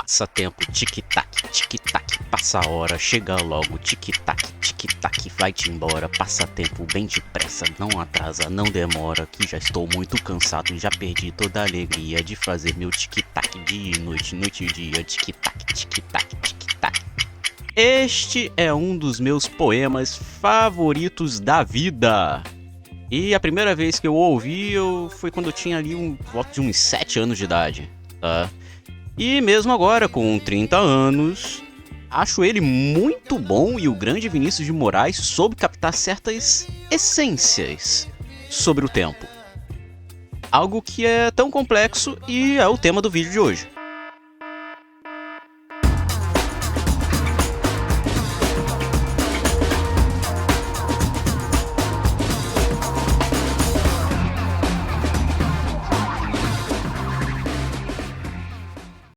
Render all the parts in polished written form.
Passa tempo, tic-tac, passa a hora, chega logo, tic-tac, vai-te embora, passa tempo bem depressa, não atrasa, não demora, que já estou muito cansado, já perdi toda a alegria de fazer meu tic-tac dia e noite, noite e dia, tic-tac. Este é um dos meus poemas favoritos da vida. E a primeira vez que eu ouvi foi quando eu tinha ali volta de uns 7 anos de idade, tá? E mesmo agora, com 30 anos, acho ele muito bom e o grande Vinícius de Moraes soube captar certas essências sobre o tempo. Algo que é tão complexo e é o tema do vídeo de hoje.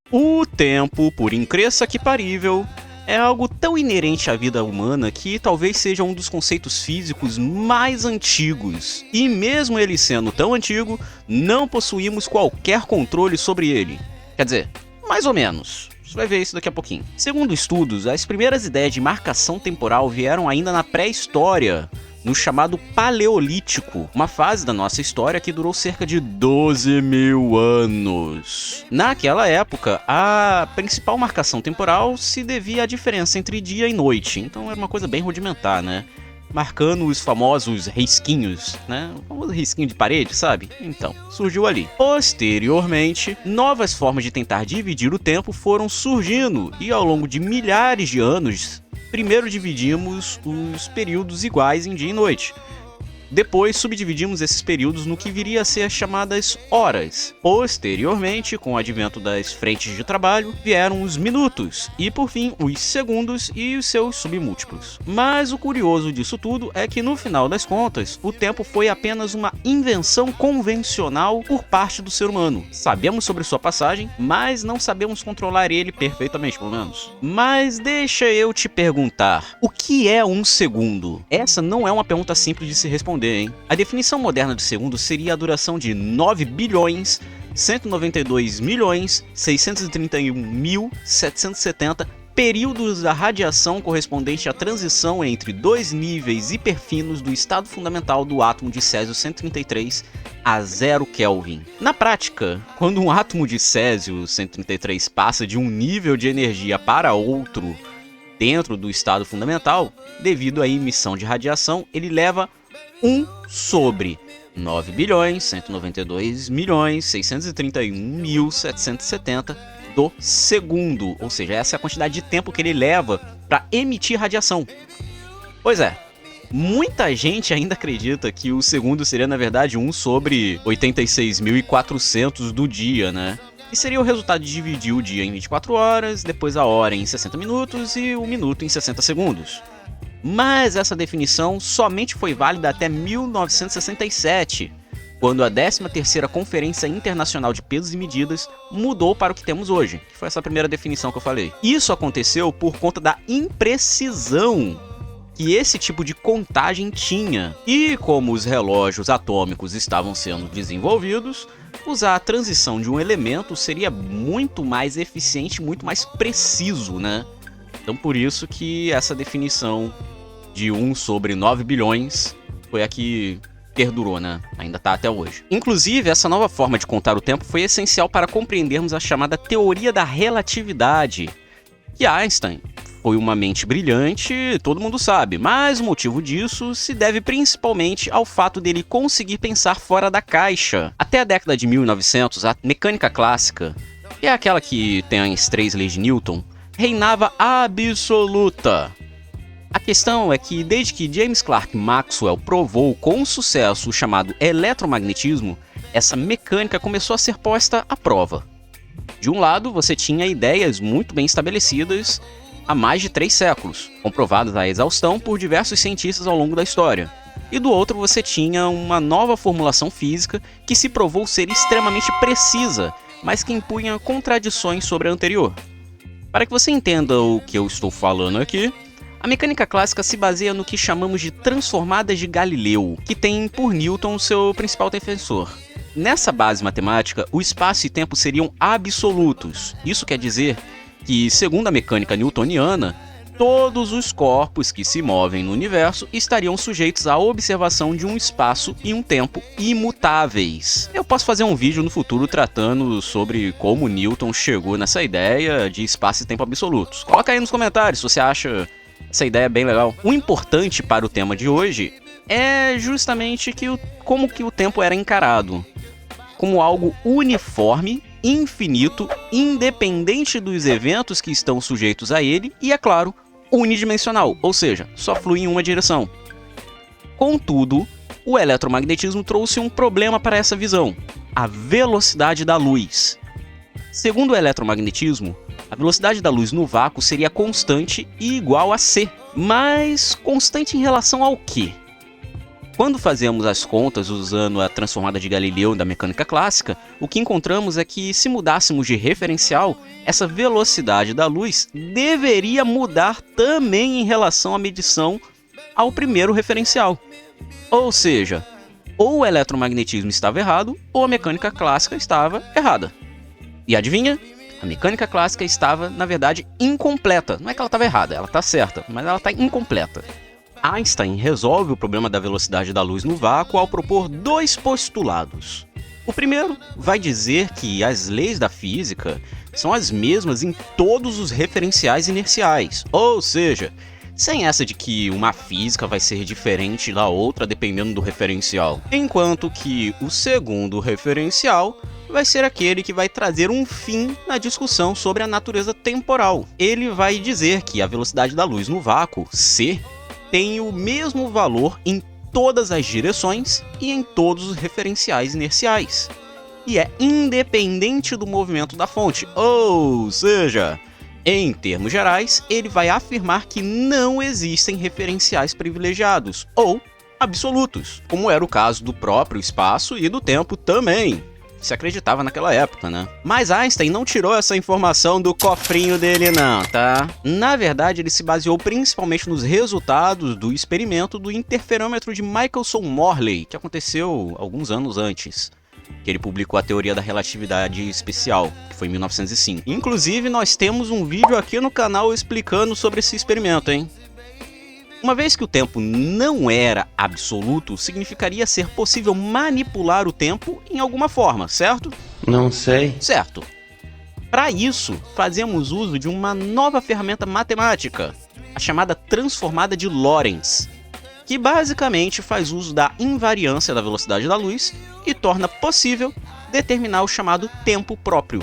O tempo, por incrível que parível, é algo tão inerente à vida humana que talvez seja um dos conceitos físicos mais antigos. E mesmo ele sendo tão antigo, não possuímos qualquer controle sobre ele. Quer dizer, mais ou menos. Você vai ver isso daqui a pouquinho. Segundo estudos, as primeiras ideias de marcação temporal vieram ainda na pré-história, no chamado Paleolítico, uma fase da nossa história que durou cerca de 12 mil anos. Naquela época, a principal marcação temporal se devia à diferença entre dia e noite, então era uma coisa bem rudimentar, né? Marcando os famosos risquinhos, né? O famoso risquinho de parede, sabe? Então, surgiu ali. Posteriormente, novas formas de tentar dividir o tempo foram surgindo e ao longo de milhares de anos, primeiro dividimos os períodos iguais em dia e noite. Depois subdividimos esses períodos no que viria a ser as chamadas horas. Posteriormente, com o advento das frentes de trabalho, vieram os minutos e, por fim, os segundos e os seus submúltiplos. Mas o curioso disso tudo é que, no final das contas, o tempo foi apenas uma invenção convencional por parte do ser humano. Sabemos sobre sua passagem, mas não sabemos controlar ele perfeitamente, pelo menos. Mas deixa eu te perguntar, o que é um segundo? Essa não é uma pergunta simples de se responder. A definição moderna de segundo seria a duração de 9 bilhões 192 milhões 631.770 períodos da radiação correspondente à transição entre dois níveis hiperfinos do estado fundamental do átomo de Césio 133 a 0 Kelvin. Na prática, quando um átomo de Césio 133 passa de um nível de energia para outro dentro do estado fundamental, devido à emissão de radiação, ele leva 1 sobre 9 bilhões 192 milhões 631.770 do segundo, ou seja, essa é a quantidade de tempo que ele leva para emitir radiação. Pois é, muita gente ainda acredita que o segundo seria na verdade 1 sobre 86.400 do dia, né? E seria o resultado de dividir o dia em 24 horas, depois a hora em 60 minutos e o minuto em 60 segundos. Mas essa definição somente foi válida até 1967, quando a 13ª Conferência Internacional de Pesos e Medidas mudou para o que temos hoje, que foi essa primeira definição que eu falei. Isso aconteceu por conta da imprecisão que esse tipo de contagem tinha. E como os relógios atômicos estavam sendo desenvolvidos, usar a transição de um elemento seria muito mais eficiente, muito mais preciso, né? Então por isso que essa definição de 1 sobre 9 bilhões foi a que perdurou, né? Ainda tá até hoje. Inclusive, essa nova forma de contar o tempo foi essencial para compreendermos a chamada teoria da relatividade, que Einstein foi uma mente brilhante, todo mundo sabe, mas o motivo disso se deve principalmente ao fato dele conseguir pensar fora da caixa. Até a década de 1900, a mecânica clássica, que é aquela que tem as 3 leis de Newton, reinava absoluta. A questão é que desde que James Clerk Maxwell provou com sucesso o chamado eletromagnetismo, essa mecânica começou a ser posta à prova. De um lado, você tinha ideias muito bem estabelecidas há mais de 3 séculos, comprovadas à exaustão por diversos cientistas ao longo da história. E do outro, você tinha uma nova formulação física que se provou ser extremamente precisa, mas que impunha contradições sobre a anterior. Para que você entenda o que eu estou falando aqui, a mecânica clássica se baseia no que chamamos de transformadas de Galileu, que tem por Newton seu principal defensor. Nessa base matemática, o espaço e tempo seriam absolutos. Isso quer dizer que, segundo a mecânica newtoniana, todos os corpos que se movem no universo estariam sujeitos à observação de um espaço e um tempo imutáveis. Eu posso fazer um vídeo no futuro tratando sobre como Newton chegou nessa ideia de espaço e tempo absolutos. Coloca aí nos comentários se você acha essa ideia bem legal. O importante para o tema de hoje é justamente como que o tempo era encarado. Como algo uniforme, infinito, independente dos eventos que estão sujeitos a ele e, é claro, unidimensional, ou seja, só flui em uma direção. Contudo, o eletromagnetismo trouxe um problema para essa visão: a velocidade da luz. Segundo o eletromagnetismo, a velocidade da luz no vácuo seria constante e igual a c. Mas constante em relação ao quê? Quando fazemos as contas usando a transformada de Galileu da mecânica clássica, o que encontramos é que, se mudássemos de referencial, essa velocidade da luz deveria mudar também em relação à medição ao primeiro referencial. Ou seja, ou o eletromagnetismo estava errado, ou a mecânica clássica estava errada. E adivinha? A mecânica clássica estava, na verdade, incompleta. Não é que ela estava errada, ela está certa, mas ela está incompleta. Einstein resolve o problema da velocidade da luz no vácuo ao propor dois postulados. O primeiro vai dizer que as leis da física são as mesmas em todos os referenciais inerciais, ou seja, sem essa de que uma física vai ser diferente da outra dependendo do referencial. Enquanto que o segundo referencial vai ser aquele que vai trazer um fim na discussão sobre a natureza temporal. Ele vai dizer que a velocidade da luz no vácuo, c, tem o mesmo valor em todas as direções e em todos os referenciais inerciais. E é independente do movimento da fonte, ou seja, em termos gerais, ele vai afirmar que não existem referenciais privilegiados, ou absolutos, como era o caso do próprio espaço e do tempo também. Se acreditava naquela época, né? Mas Einstein não tirou essa informação do cofrinho dele não, tá? Na verdade, ele se baseou principalmente nos resultados do experimento do interferômetro de Michelson-Morley, que aconteceu alguns anos antes, que ele publicou a teoria da relatividade especial, que foi em 1905. Inclusive, nós temos um vídeo aqui no canal explicando sobre esse experimento, hein? Uma vez que o tempo não era absoluto, significaria ser possível manipular o tempo em alguma forma, certo? Não sei. Certo. Para isso, fazemos uso de uma nova ferramenta matemática, a chamada transformada de Lorentz, que basicamente faz uso da invariância da velocidade da luz e torna possível determinar o chamado tempo próprio,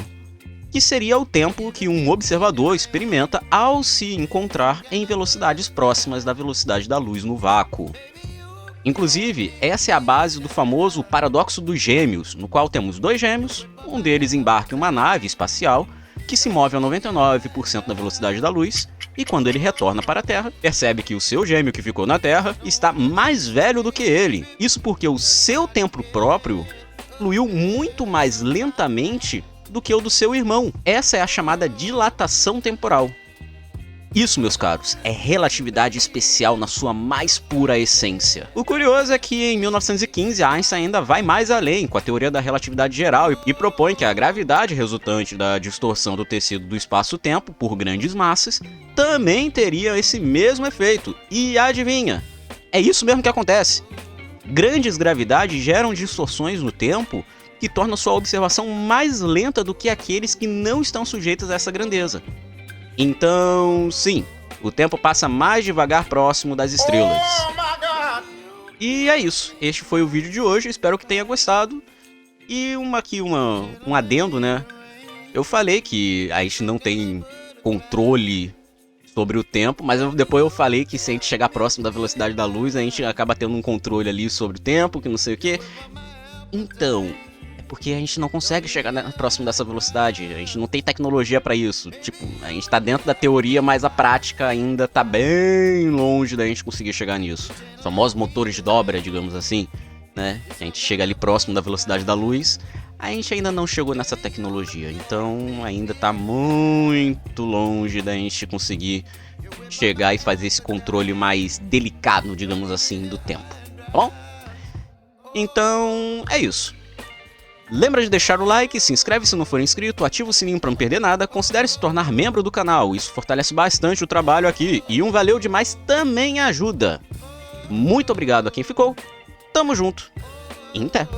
que seria o tempo que um observador experimenta ao se encontrar em velocidades próximas da velocidade da luz no vácuo. Inclusive, essa é a base do famoso paradoxo dos gêmeos, no qual temos dois gêmeos, um deles embarca em uma nave espacial que se move a 99% da velocidade da luz, e quando ele retorna para a Terra, percebe que o seu gêmeo que ficou na Terra está mais velho do que ele. Isso porque o seu tempo próprio fluiu muito mais lentamente do que o do seu irmão. Essa é a chamada dilatação temporal. Isso, meus caros, é relatividade especial na sua mais pura essência. O curioso é que em 1915 Einstein ainda vai mais além com a teoria da relatividade geral e propõe que a gravidade resultante da distorção do tecido do espaço-tempo por grandes massas também teria esse mesmo efeito. E adivinha? É isso mesmo que acontece. Grandes gravidades geram distorções no tempo que tornam sua observação mais lenta do que aqueles que não estão sujeitos a essa grandeza. Então, sim, o tempo passa mais devagar próximo das estrelas. E é isso, este foi o vídeo de hoje, espero que tenha gostado. E um adendo, né? Eu falei que a gente não tem controle sobre o tempo, mas depois eu falei que se a gente chegar próximo da velocidade da luz, a gente acaba tendo um controle ali sobre o tempo, que não sei o que. Então, porque a gente não consegue chegar próximo dessa velocidade, a gente não tem tecnologia para isso. Tipo, a gente tá dentro da teoria, mas a prática ainda tá bem longe da gente conseguir chegar nisso. Os famosos motores de dobra, digamos assim, né? Que a gente chega ali próximo da velocidade da luz, a gente ainda não chegou nessa tecnologia. Então ainda tá muito longe da gente conseguir chegar e fazer esse controle mais delicado, digamos assim, do tempo. Tá bom? Então é isso. Lembra de deixar o like, se inscreve se não for inscrito, ativa o sininho para não perder nada, considere se tornar membro do canal, isso fortalece bastante o trabalho aqui, e um valeu demais também ajuda. Muito obrigado a quem ficou, tamo junto, e até!